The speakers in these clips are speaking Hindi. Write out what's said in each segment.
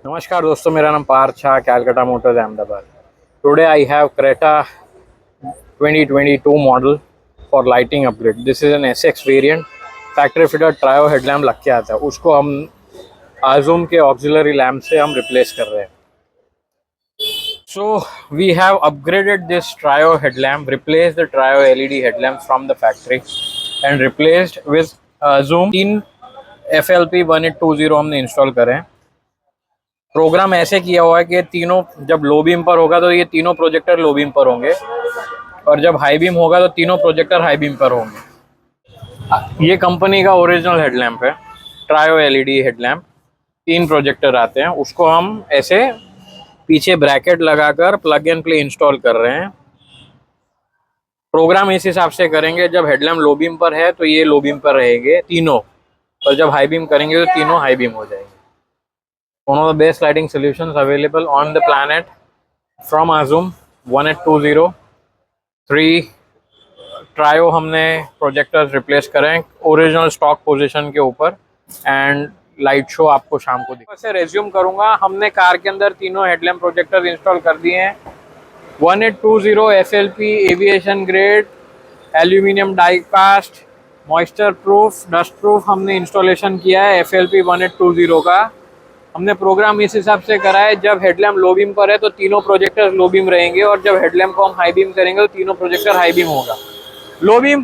नमस्कार दोस्तों, मेरा नाम Parth Shah, Calcutta motors Ahmedabad. Today I have Creta 2022 model for lighting upgrade. This is an SX variant. Factory fitted trio headlamp लग के आता है, उसको हम आजूम के ऑक्सिलरी लैम्प से हम रिप्लेस कर रहे हैं। So we have upgraded this Trio headlamp, replaced the Trio LED headlamps from the factory and replaced with Zoom 3 FLP 1820 हमने इंस्टॉल करे हैं। प्रोग्राम ऐसे किया हुआ है कि तीनों जब लो बीम पर होगा तो ये तीनों प्रोजेक्टर लो बीम पर होंगे, और जब हाई बीम होगा तो तीनों प्रोजेक्टर हाई बीम पर होंगे। ये कंपनी का ओरिजिनल हेडलैम्प है, ट्रायो एलईडी हेडलैम्प। 3 प्रोजेक्टर आते हैं, उसको हम ऐसे पीछे ब्रैकेट लगाकर प्लग एंड प्ले इंस्टॉल कर रहे हैं। प्रोग्राम इस हिसाब से करेंगे, जब हेडलैम्प लो बीम पर है तो ये लो बीम पर रहेंगे तीनों, और जब हाई बीम करेंगे तो तीनों हाई बीम हो जाएंगे। One of the best lighting solutions available on the planet from Azum 1820 3 trio हमने प्रोजेक्टर्स रिप्लेस करें ओरिजिनल स्टॉक पोजीशन के ऊपर, एंड लाइट शो आपको शाम को दिखा। वैसे रेज्यूम करूंगा, हमने कार के अंदर तीनों हेडलैम्प प्रोजेक्टर्स इंस्टॉल कर दिए हैं। 1820 FLP aviation grade aluminium die cast moisture proof dust proof हमने इंस्टॉलेशन किया है। एफएलपी 1820 का हमने प्रोग्राम इस हिसाब से करा है, जब हेडलैम्प लो बीम पर है तो तीनों प्रोजेक्टर लो बीम रहेंगे, और जब हेडलैम्प को हम हाई बीम करेंगे तो तीनों प्रोजेक्टर हाई बीम होगा। Low beam,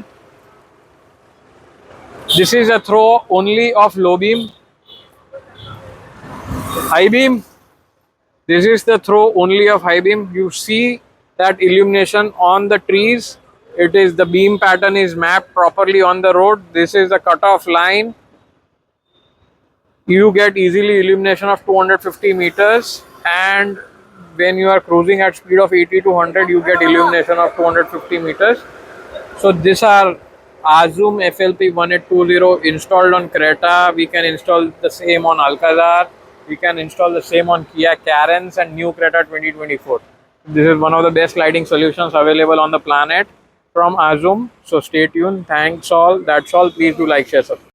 this is a throw only of low beam. High beam, this is the throw only of high beam. You see that illumination on the trees. It is the beam pattern is mapped properly on the road. This is the cutoff line. You get easily illumination of 250 meters, and when you are cruising at speed of 80 to 100, you get illumination of 250 meters. So these are Azum FLP 1820 installed on Creta. We can install the same on Alcazar. We can install the same on Kia Carens and new Creta 2024. This is one of the best lighting solutions available on the planet from Azum. So stay tuned. Thanks all. That's all. Please do like, share, subscribe.